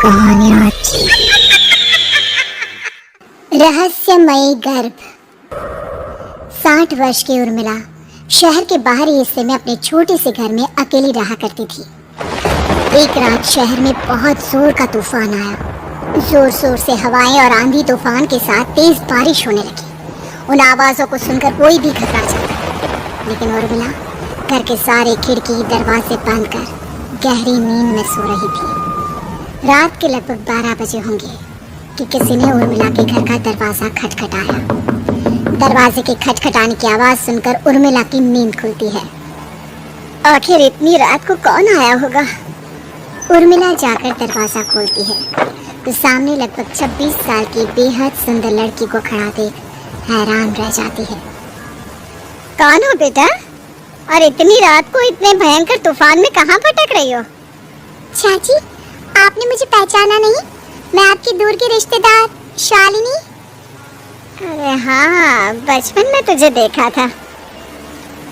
कहानियाँ रहस्यमयी गर्भ। 60 वर्ष की उर्मिला शहर के बाहरी हिस्से में अपने छोटे से घर में अकेली रहा करती थी। एक रात शहर में बहुत जोर का तूफान आया। जोर जोर से हवाएं और आंधी तूफान के साथ तेज बारिश होने लगी। उन आवाजों को सुनकर कोई भी घबरा जाता, लेकिन उर्मिला घर के सारे खिड़की दरवाजे बंद कर गहरी नींद में सो रही थी। रात के लगभग 12 बजे होंगे कि किसी ने उर्मिला के घर का दरवाजा खटखटाया। दरवाजे के खटखटाने की आवाज सुनकर उर्मिला की नींद खुलती है। आखिर इतनी रात को कौन आया होगा? उर्मिला जाकर दरवाजा खोलती है तो सामने लगभग 26 साल की बेहद सुंदर लड़की को खड़ा देख हैरान रह जाती है। कौन हो बेटा, और इतनी रात को इतने भयंकर तूफान में कहाँ भटक रही हो? चाची, आपने मुझे पहचाना नहीं? मैं आपकी दूर की रिश्तेदार शालिनी। अरे हाँ, बचपन में तुझे देखा था।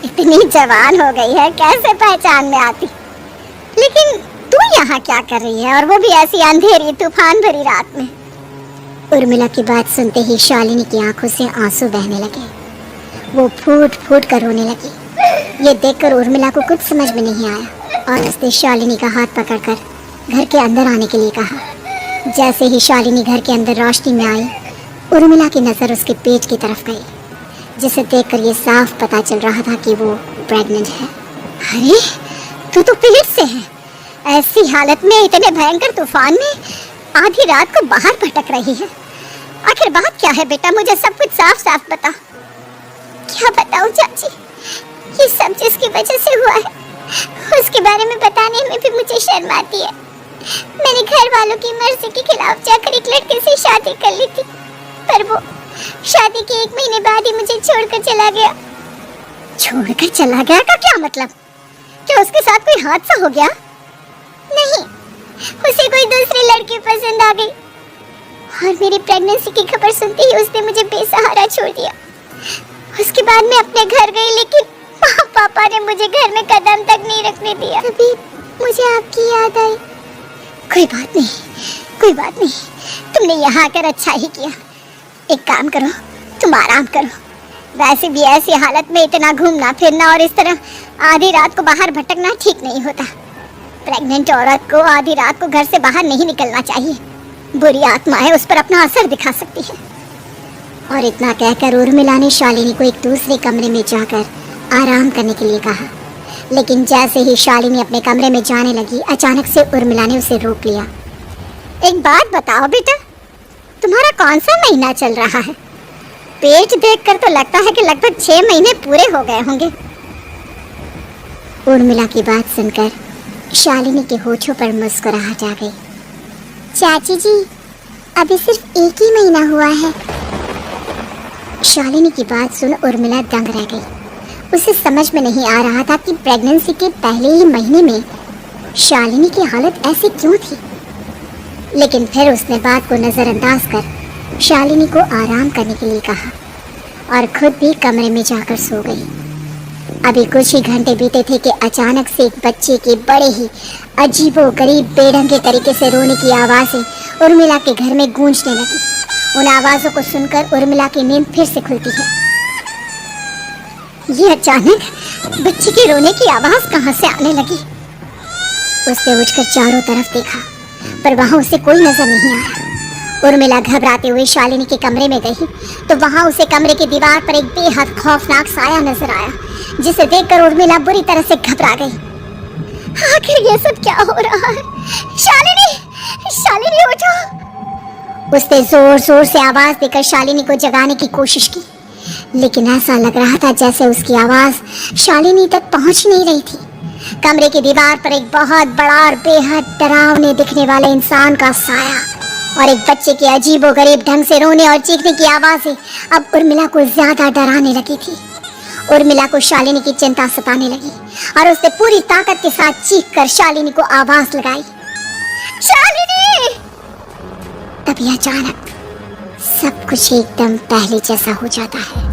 इतनी जवान हो गई है, कैसे पहचान में आती? लेकिन तू यहाँ क्या कर रही है, और वो भी ऐसी अंधेरी तूफान भरी रात में? उर्मिला की बात सुनते ही शालिनी की आंखों से आंसू बहने लगे। वो फूट फूट कर रोने लगी। ये देखकर उर्मिला को कुछ समझ में नहीं आया और उसने शालिनी का हाथ पकड़कर घर के अंदर आने के लिए कहा। जैसे ही शालिनी घर के अंदर रोशनी में आई, उर्मिला की नज़र उसके पेट की तरफ गई, जिसे देखकर ये साफ पता चल रहा था कि वो प्रेग्नेंट है। अरे तू तो पेट से है। ऐसी हालत में इतने भयंकर तूफान में आधी रात को बाहर भटक रही है। आखिर बात क्या है बेटा, मुझे सब कुछ साफ साफ बता। क्या बताऊं चाची, ये सब जिसकी वजह से हुआ है उसके बारे में बताने में भी मुझे शर्म आती है। मैंने घर वालों की मर्जी के खिलाफ जाकर एक लड़के से शादी कर ली थी, पर वो शादी के 1 महीने बाद ही मुझे छोड़कर चला गया। छोड़कर चला गया का क्या मतलब? क्या उसके साथ कोई हादसा हो गया? नहीं, उसे कोई दूसरी लड़की पसंद आ गई और मेरी प्रेगनेंसी की खबर सुनते ही उसने मुझे बेसहारा छोड़ दिया। उसके बाद मैं अपने घर गई, लेकिन पापा ने मुझे घर में कदम तक नहीं रखने दिया। तभी मुझे आपकी याद आई। कोई बात नहीं, कोई बात नहीं, तुमने यहाँ आकर अच्छा ही किया। एक काम करो, तुम आराम करो। वैसे भी ऐसी हालत में इतना घूमना फिरना और इस तरह आधी रात को बाहर भटकना ठीक नहीं होता। प्रेग्नेंट औरत को आधी रात को घर से बाहर नहीं निकलना चाहिए। बुरी आत्माएं उस पर अपना असर दिखा सकती है। और इतना कहकर उर्मिला ने शालिनी को एक दूसरे कमरे में जाकर आराम करने के लिए कहा। लेकिन जैसे ही शालिनी अपने कमरे में जाने लगी, अचानक से उर्मिला ने उसे रोक लिया। एक बात बताओ बेटा, तुम्हारा कौन सा महीना चल रहा है? पेट देखकर तो लगता है कि लगभग 6 महीने पूरे हो गए होंगे। उर्मिला की बात सुनकर शालिनी के होठों पर मुस्कुराहट आ गई। चाची जी, अभी सिर्फ 1 ही महीना हुआ है। शालिनी की बात सुन उर्मिला दंग रह गई। उसे समझ में नहीं आ रहा था कि प्रेगनेंसी के पहले ही महीने में शालिनी की हालत ऐसी क्यों थी। लेकिन फिर उसने बात को नज़रअंदाज कर शालिनी को आराम करने के लिए कहा और खुद भी कमरे में जाकर सो गई। अभी कुछ ही घंटे बीते थे कि अचानक से एक बच्चे के बड़े ही अजीबोगरीब बेढंगे तरीके से रोने की आवाज़ें उर्मिला के घर में गूंजने लगी। उन आवाज़ों को सुनकर उर्मिला की नींद फिर से खुलती है। ये अचानक बच्चे के रोने की आवाज़ कहाँ से आने लगी? उसने उठकर चारों तरफ देखा, पर वहाँ उसे कोई नजर नहीं आया। उर्मिला घबराते हुए शालिनी के कमरे में गई तो वहाँ उसे कमरे की दीवार पर एक बेहद खौफनाक साया नजर आया, जिसे देखकर उर्मिला बुरी तरह से घबरा गई। आखिर ये सब क्या हो रहा है? शालिनी, शालिनी उठो! उसने जोर जोर से आवाज देकर शालिनी को जगाने की कोशिश की, लेकिन ऐसा लग रहा था जैसे उसकी आवाज शालिनी तक पहुंच नहीं रही थी। कमरे की दीवार पर एक बहुत बड़ा और बेहद डरावने दिखने वाले इंसान का साया और एक बच्चे के अजीबोगरीब ढंग से रोने और चीखने की आवाजें अब उर्मिला को ज्यादा डराने लगी थी। उर्मिला को शालिनी की चिंता सताने लगी और उसने पूरी ताकत के साथ चीखकर शालिनी को आवाज लगाई, शालिनी! तभी अचानक सब कुछ एकदम पहले जैसा हो जाता है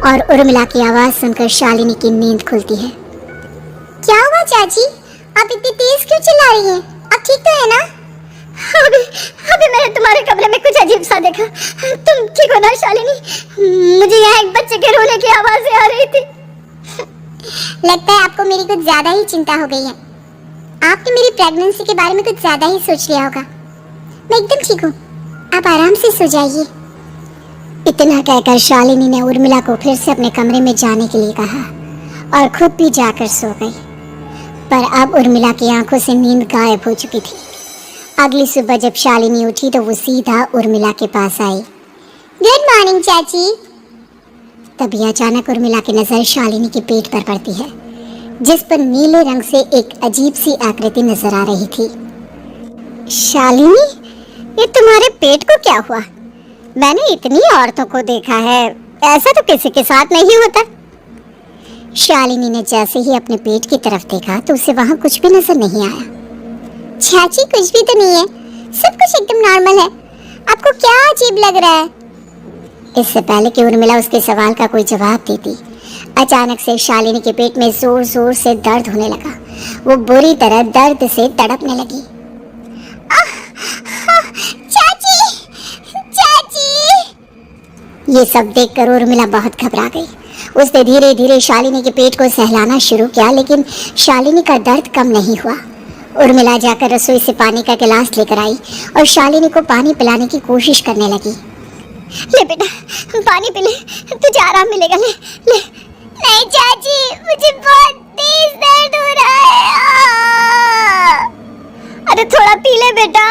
और उर्मिला की आवाज सुनकर शालिनी की नींद खुलती है। क्या हुआ चाची, आप इतनी तेज क्यों चिल्ला रही हैं? आप ठीक तो है ना? अभी अभी मैंने तुम्हारे कमरे में कुछ अजीब सा देखा। तुम ठीक हो ना शालिनी? मुझे यहाँ एक बच्चे के रोने की आवाजें आ रही थी। लगता है आपको मेरी कुछ ज्यादा ही चिंता हो गई है। आपने मेरी प्रेगनेंसी के बारे में कुछ ज्यादा ही सोच लिया होगा। मैं एकदम ठीक हूँ, आप आराम से सो जाइए। इतना कहकर शालिनी ने उर्मिला को फिर से अपने कमरे में जाने के लिए कहा और खुद भी जाकर सो गई। पर अब उर्मिला की आंखों से नींद गायब हो चुकी थी। अगली सुबह जब शालिनी उठी तो वो सीधा उर्मिला के पास आई। गुड मॉर्निंग चाची। तभी अचानक उर्मिला की नजर शालिनी के पेट पर पड़ती है, जिस पर नीले रंग से एक अजीब सी आकृति नजर आ रही थी। शालिनी, ये तुम्हारे पेट को क्या हुआ? मैंने इतनी औरतों को देखा है, ऐसा तो किसी के साथ नहीं होता। शालिनी ने जैसे ही अपने पेट की तरफ देखा तो उसे वहां कुछ भी नजर नहीं आया। चाची कुछ भी तो नहीं है, सब कुछ एकदम नॉर्मल है। आपको क्या अजीब लग रहा है? इससे पहले कि उर्मिला उसके सवाल का कोई जवाब देती, अचानक से शालिनी के पेट में जोर जोर से दर्द होने लगा। वो बुरी तरह दर्द से तड़पने लगी। चाची, चाची। ये सब देखकर उर्मिला बहुत घबरा गई। उसने धीरे धीरे शालिनी के पेट को सहलाना शुरू किया, लेकिन शालिनी का दर्द कम नहीं हुआ। उर्मिला जाकर रसोई से पानी का गिलास लेकर आई और शालिनी को पानी पिलाने की कोशिश करने लगी। ले बेटा, पानी पी ले, तुझे आराम मिलेगा। ले ले। नहीं चाची, मुझे बहुत तेज दर्द हो रहा है। अरे थोड़ा पी ले बेटा।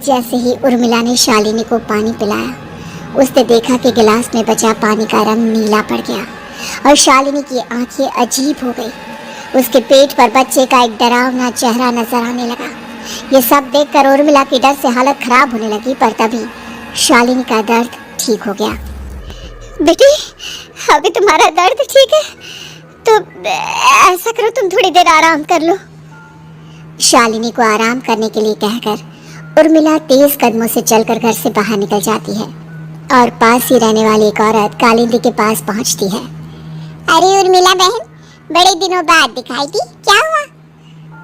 जैसे ही उर्मिला ने शालिनी को पानी पिलाया, उसने देखा कि गिलास में बचा पानी का रंग नीला पड़ गया और शालिनी की आंखें अजीब हो गई। उसके पेट पर बच्चे का एक डरावना चेहरा नजर आने लगा। ये सब देखकर उर्मिला की डर से हालत खराब होने लगी, पर तभी शालिनी का दर्द ठीक हो गया। बेटी, अभी तुम्हारा दर्द ठीक है तो ऐसा करो, तुम थोड़ी देर आराम कर लो। शालिनी को आराम करने के लिए कहकर उर्मिला तेज कदमों से चलकर घर से बाहर निकल जाती है और पास ही रहने वाली एक औरत कालिंदी के पास पहुंचती है। अरे उर्मिला बहन, बड़े दिनों बाद दिखाई दी, क्या हुआ?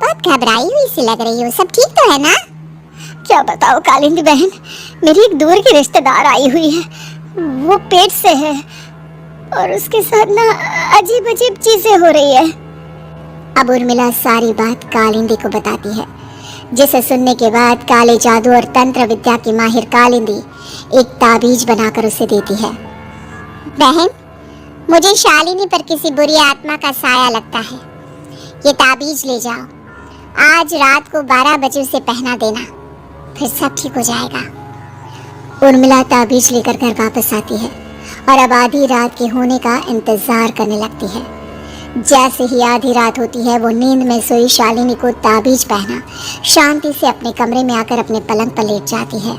बहुत घबराई हुई सी लग रही हो, सब ठीक तो है ना? क्या बताओ कालिंदी बहन, मेरी एक दूर की रिश्तेदार आई हुई है। वो पेट से है और उसके साथ ना अजीब अजीब चीजें हो रही है। अब उर्मिला सारी बात कालिंदी को बताती है, जिसे सुनने के बाद काले जादू और तंत्र विद्या की माहिर कालिंदी एक ताबीज बनाकर उसे देती है। बहन, मुझे शालिनी पर किसी बुरी आत्मा का साया लगता है। ये ताबीज ले जाओ, आज रात को 12 बजे उसे पहना देना, फिर सब ठीक हो जाएगा। उर्मिला ताबीज लेकर घर वापस आती है और अब आधी रात के होने का इंतजार करने लगती है। जैसे ही आधी रात होती है, वो नींद में सोई शालिनी को ताबीज पहना शांति से अपने कमरे में आकर अपने पलंग पर लेट जाती है।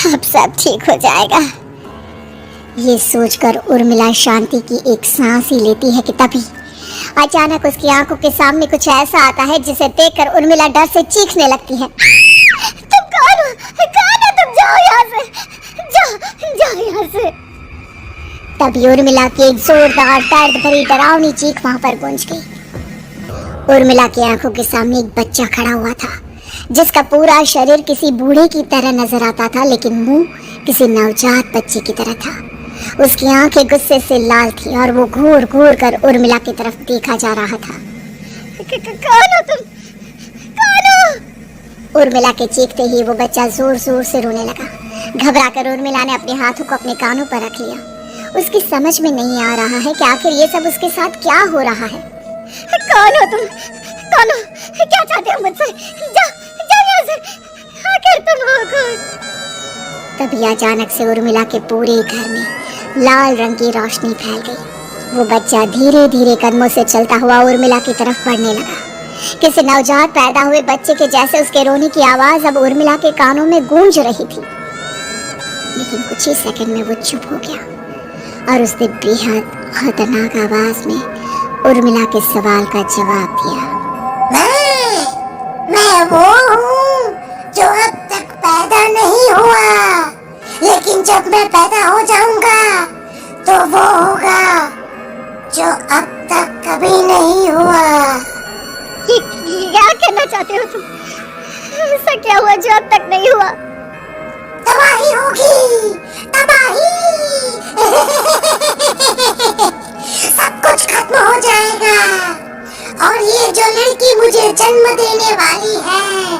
अब सब ठीक हो जाएगा, ये सोचकर उर्मिला शांति की एक सांस ही लेती है कि तभी अचानक उसकी आंखों के सामने कुछ ऐसा आता है जिसे देखकर उर्मिला डर से चीखने लगती है। तुम कौन हो? कौन हो तुम? जाओ यहाँ से, जाओ यहाँ से। तभी उर्मिला की एक जोरदार दर्द भरी डरावनी चीख वहां पर गूंज गई। उर्मिला की आंखों के सामने एक बच्चा खड़ा हुआ था, जिसका पूरा शरीर किसी बूढ़े की तरह नजर आता था, लेकिन मुंह किसी नवजात बच्चे की तरह था। उसकी आंखें गुस्से से लाल थी और वो घूर घूर कर उर्मिला की तरफ देखा जा रहा था। कौन हो तुम? कौन हो? उर्मिला के चीखते ही वो बच्चा जोर जोर से रोने लगा। घबरा कर उर्मिला ने अपने हाथों को अपने कानों पर रख लिया। उसकी समझ में नहीं आ रहा है कि आखिर ये सब उसके साथ क्या हो रहा है। कौन हो तुम? कौन हो? क्या चाहते हो मुझसे? जाओ यहाँ से, आखिर तुम हो कौन? तभी अचानक से उर्मिला के पूरे घर में लाल रंग की रोशनी फैल गई। वो बच्चा धीरे धीरे कदमों से चलता हुआ उर्मिला की तरफ बढ़ने लगा। किसी नवजात पैदा हुए बच्चे के जैसे उसके रोने की आवाज अब उर्मिला के कानों में गूंज रही थी। लेकिन कुछ ही सेकंड में वो चुप हो गया और उसने बेहद खतरनाक आवाज में उर्मिला के सवाल का जवाब दिया। मैं वो हूँ जो अब तक पैदा नहीं हुआ, लेकिन जब मैं पैदा हो जाऊंगा तो वो होगा जो अब तक कभी नहीं हुआ। क्या कहना चाहते हो तुम? ऐसा क्या हुआ जो अब तक नहीं हुआ? तबाही होगी, तबाही। सब कुछ खत्म हो जाएगा और ये जो लड़की मुझे जन्म देने वाली है,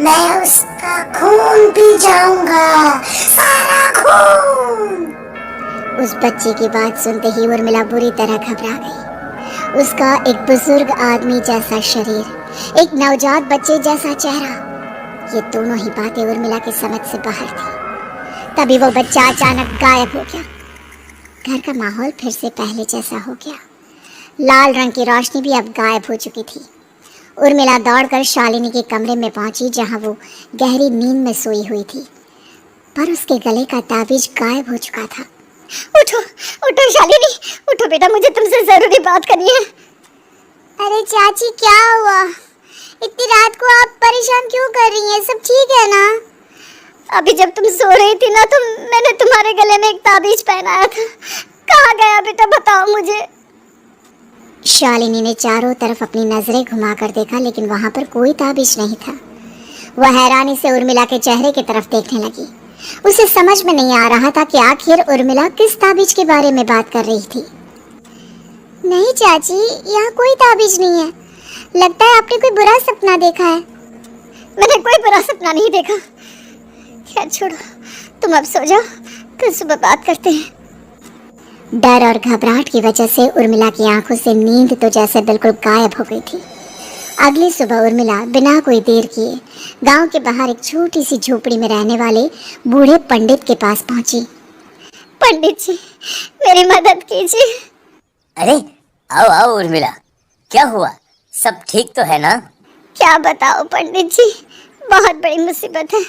मैं उसका खून पी जाऊंगा, सारा खून। उस बच्चे की बात सुनते ही उर्मिला बुरी तरह घबरा गई। उसका एक बुजुर्ग आदमी जैसा शरीर, एक नवजात बच्चे जैसा चेहरा, ये दोनों ही बातें उर्मिला की समझ से बाहर थी। तभी वो बच्चा अचानक गायब हो गया। घर का माहौल फिर से पहले जैसा हो गया। लाल रंग की रोशनी भी अब गायब हो चुकी थी। उर्मिला दौड़कर शालिनी के कमरे में पहुंची, जहां वो गहरी नींद में सोई हुई थी, पर उसके गले का ताबीज गायब हो चुका था। उठो, उठो शालिनी, उठो बेटा, मुझे तुमसे जरूरी बात करनी है। अरे चाची, क्या हुआ? इतनी रात को आप परेशान क्यों कर रही हैं? सब ठीक है ना? अभी जब तुम सो रही थी ना, तो मैंने तुम्हारे गले में एक ताबीज पहनाया था। कहाँ गया बेटा, बताओ मुझे। शालिनी ने चारों तरफ अपनी नजरें घुमाकर देखा, लेकिन वहां पर कोई ताबीज नहीं था। वह हैरानी से उर्मिला के चेहरे की तरफ देखने लगी। उसे समझ में नहीं आ रहा था कि आखिर उर्मिला किस ताबीज के बारे में बात कर रही थी। नहीं चाची, यहाँ कोई ताबीज नहीं है। लगता है आपने कोई बुरा सपना देखा है। मैंने कोई बुरा सपना नहीं देखा। खैर छोड़ो, तुम अब सो जाओ, कल सुबह बात करते हैं। डर और घबराहट की वजह से उर्मिला की आंखों से नींद तो जैसे बिल्कुल गायब हो गई थी। अगली सुबह उर्मिला बिना कोई देर किए गांव के बाहर एक छोटी सी झोपड़ी में रहने वाले बूढ़े पंडित के पास पहुंची। पंडित जी, मेरी मदद कीजिए। अरे आओ आओ उर्मिला, क्या हुआ? सब ठीक तो है ना? क्या बताओ पंडित जी, बहुत बड़ी मुसीबत है।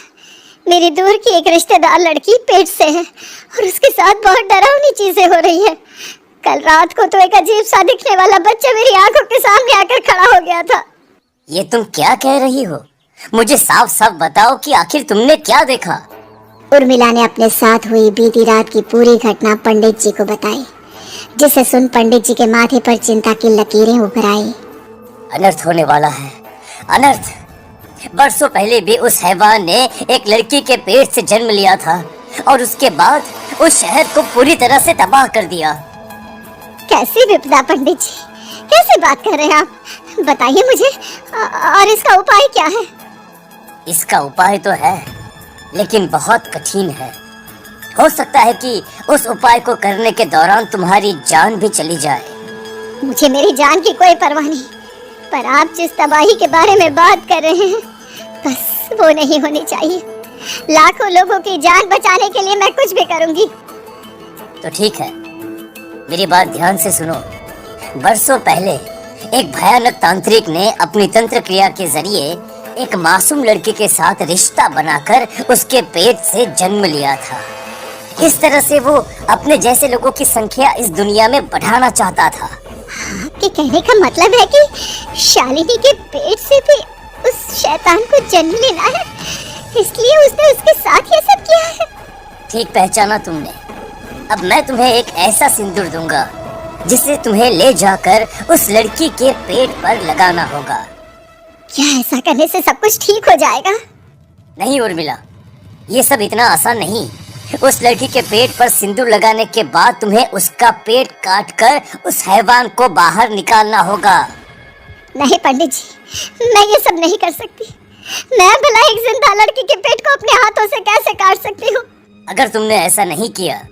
मेरी दूर की एक रिश्तेदार लड़की पेट से है और उसके साथ बहुत डरावनी चीजें हो रही है। कल रात को तो एक अजीब सा दिखने वाला बच्चा मेरी आंखों के सामने आकर खड़ा हो गया था। ये तुम क्या कह रही हो? मुझे साफ साफ बताओ कि आखिर तुमने क्या देखा? उर्मिला ने अपने साथ हुई बीती रात की पूरी घटना पंडित जी को बताई, जिसे सुन पंडित जी के माथे पर चिंता की लकीरें उभर आई। अनर्थ होने वाला है, अनर्थ। बरसों पहले भी उस हैवान ने एक लड़की के पेट से जन्म लिया था और उसके बाद उस शहर को पूरी तरह से तबाह कर दिया। कैसी विपदा पंडित जी, कैसे बात कर रहे हैं आप? बताइए मुझे, और इसका उपाय क्या है? इसका उपाय तो है, लेकिन बहुत कठिन है। हो सकता है कि उस उपाय को करने के दौरान तुम्हारी जान भी चली जाए। मुझे मेरी जान की कोई परवाह नहीं, पर आप जिस तबाही के बारे में बात कर रहे हैं, बस वो नहीं होनी चाहिए। लाखों लोगों की जान बचाने के लिए मैं कुछ भी करूंगी। तो ठीक है, मेरी बात ध्यान से सुनो। बरसों पहले एक भयानक तांत्रिक ने अपनी तंत्र क्रिया के जरिए एक मासूम लड़की के साथ रिश्ता बनाकर उसके पेट से जन्म लिया था। इस तरह से वो अपने जैसे लोगों की संख्या इस दुनिया में बढ़ाना चाहता था। आपके कहने का मतलब है कि शालिनी के पेट से भी उस शैतान को जन्म लेना है, इसलिए उसने उसके साथ ये सब किया है। ठीक पहचाना तुमने। अब मैं तुम्हें एक ऐसा सिंदूर दूंगा जिसे तुम्हें ले जाकर उस लड़की के पेट पर लगाना होगा। क्या ऐसा करने से सब कुछ ठीक हो जाएगा? नहीं उर्मिला, ये सब इतना आसान नहीं। उस लड़की के पेट पर सिंदूर लगाने के बाद तुम्हें उसका पेट काटकर उस हैवान को बाहर निकालना होगा। नहीं पंडित जी, मैं ये सब नहीं कर सकती। मैं भला एक जिंदा लड़की के पेट को अपने हाथों से कैसे काट सकती हूँ? अगर तुमने ऐसा नहीं किया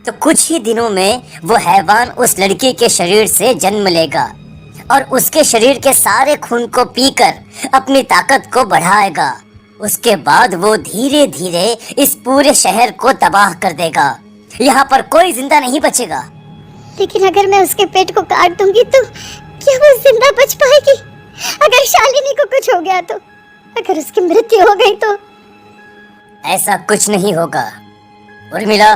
तो कुछ ही दिनों में वो हैवान उस लड़की के शरीर से जन्म लेगा और उसके शरीर के सारे खून को पीकर अपनी ताकत को बढ़ाएगा। उसके बाद वो धीरे धीरे इस पूरे शहर को तबाह कर देगा। यहाँ पर कोई जिंदा नहीं बचेगा। लेकिन अगर मैं उसके पेट को काट दूंगी तो क्या वो जिंदा बच पाएगी? अगर शालिनी को कुछ हो गया तो, अगर उसकी मृत्यु हो गई तो? ऐसा कुछ नहीं होगा उर्मिला,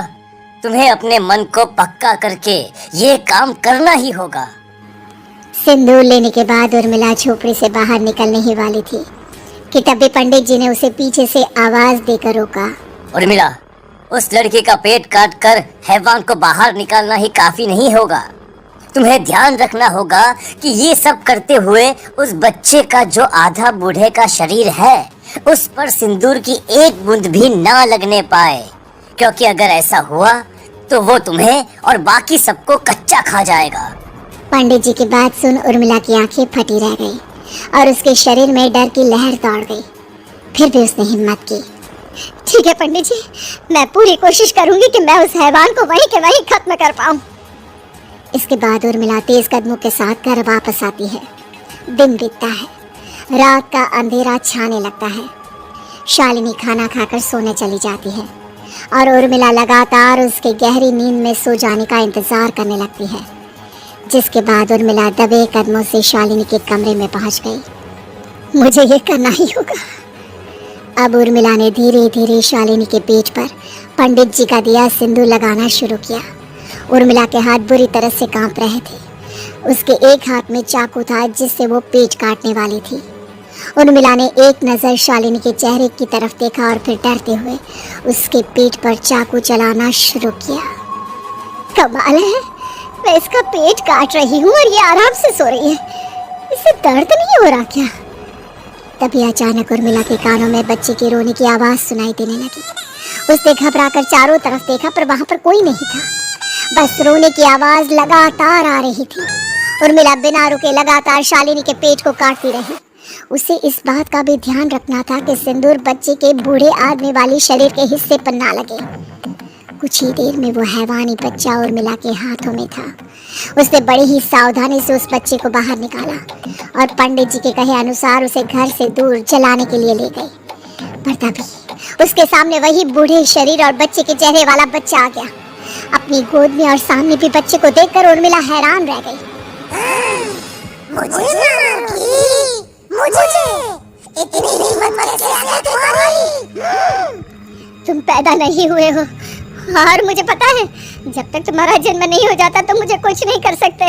तुम्हें अपने मन को पक्का करके ये काम करना ही होगा। सिंदूर लेने के बाद उर्मिला झोपड़ी से बाहर निकलने ही वाली थी कि तभी पंडित जी ने उसे पीछे से आवाज देकर रोका। उर्मिला, उस लड़की का पेट काटकर हैवान को बाहर निकालना ही काफी नहीं होगा। तुम्हें ध्यान रखना होगा कि ये सब करते हुए उस बच्चे का जो आधा बूढ़े का शरीर है उस पर सिंदूर की एक बूंद भी ना लगने पाए, क्योंकि अगर ऐसा हुआ तो वो तुम्हें और बाकी सबको कच्चा खा जाएगा। पंडित जी की बात सुन उर्मिला की आंखें फटी रह गई और उसके शरीर में डर की लहर दौड़ गई। फिर भी उसने हिम्मत की। ठीक है पंडित जी, मैं पूरी कोशिश करूंगी कि मैं उस हैवान को वहीं के वहीं खत्म कर पाऊं। इसके बाद उर्मिला तेज कदमों के साथ घर वापस आती है। दिन बीतता है, रात का अंधेरा छाने लगता है। शालिनी खाना खाकर सोने चली जाती है और उर्मिला लगातार उसके गहरी नींद में सो जाने का इंतजार करने लगती है, जिसके बाद उर्मिला दबे कदमों से शालिनी के कमरे में पहुंच गई। मुझे ये करना ही होगा। अब उर्मिला ने धीरे धीरे शालिनी के पेट पर पंडित जी का दिया सिंदूर लगाना शुरू किया। उर्मिला के हाथ बुरी तरह से कांप रहे थे। उसके एक हाथ में चाकू था जिससे वो पेट काटने वाली थी। उर्मिला ने एक नज़र शालिनी के चेहरे की तरफ देखा और फिर डरते हुए उसके पेट पर चाकू चलाना शुरू किया। कमाल है, मैं इसका पेट काट रही हूँ और ये आराम से सो रही है। इसे दर्द नहीं हो रहा क्या? तभी अचानक उर्मिला के कानों में बच्चे के रोने की आवाज़ सुनाई देने लगी। उसने घबराकर चारों तरफ देखा पर वहाँ पर कोई नहीं था, बस रोने की आवाज़ लगातार आ रही थी। उर्मिला बिना रुके लगातार शालिनी के पेट को काटती रही। उसे इस बात का भी ध्यान रखना था कि सिंदूर बच्चे के बूढ़े आदमी वाले शरीर के हिस्से पर ना लगे। कुछ ही देर में वो हैवानी बच्चा उर्मिला के हाथों में था। उसने बड़ी ही सावधानी से उस बच्चे को बाहर निकाला और पंडित जी के कहे अनुसार उसे घर से दूर जलाने के लिए ले गई। पर तभी उसके सामने वही बूढ़े शरीर और बच्चे के चेहरे वाला बच्चा आ गया। अपनी गोद में और सामने भी बच्चे को देखकर उर्मिला हैरान रह गई। मुझे इतनी हिम्मत कैसे आ गई तुम्हारी? तुम पैदा नहीं हुए हो और मुझे पता है जब तक तुम्हारा जन्म नहीं हो जाता तो मुझे कुछ नहीं कर सकते।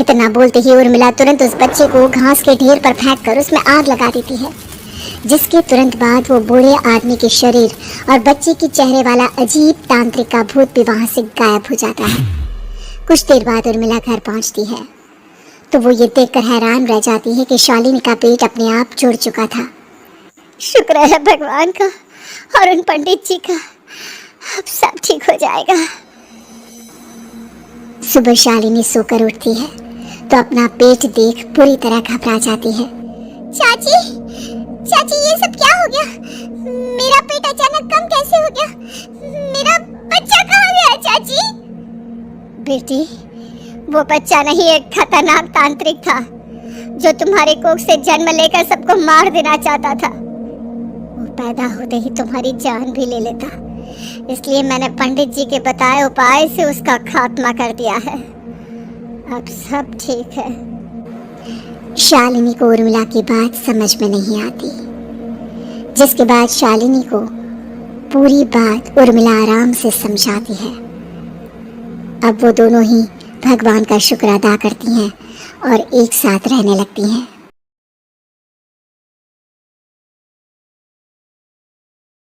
इतना बोलते ही उर्मिला तुरंत उस बच्चे को घास के ढेर पर फेंककर उसमें आग लगा देती है, जिसके तुरंत बाद वो बूढ़े आदमी के शरीर और बच्चे के चेहरे वाला अजीब तांत्रिक का भूत भी वहां से गायब हो जाता है। कुछ देर बाद उर्मिला घर पहुंचती है तो वो ये देखकर हैरान रह जाती है कि शालिनी का पेट अपने आप जुड़ चुका था। शुक्र है भगवान का और उन पंडित जी का, अब सब ठीक हो जाएगा। सुबह शालिनी सोकर उठती है तो अपना पेट देख पूरी तरह घबरा जाती है। चाची, चाची ये सब क्या हो गया? मेरा पेट अचानक कम कैसे हो गया? मेरा बच्चा कहाँ गया चाची? बेटी, वो बच्चा नहीं एक खतरनाक तांत्रिक था जो तुम्हारे कोख से जन्म लेकर सबको मार देना चाहता था। वो पैदा होते ही तुम्हारी जान भी ले लेता, इसलिए मैंने पंडित जी के बताए उपाय से उसका खात्मा कर दिया है। अब सब ठीक है। शालिनी को उर्मिला की बात समझ में नहीं आती, जिसके बाद शालिनी को पूरी बात उर्मिला आराम से समझाती है। अब वो दोनों ही भगवान का शुक्र अदा करती हैं और एक साथ रहने लगती हैं।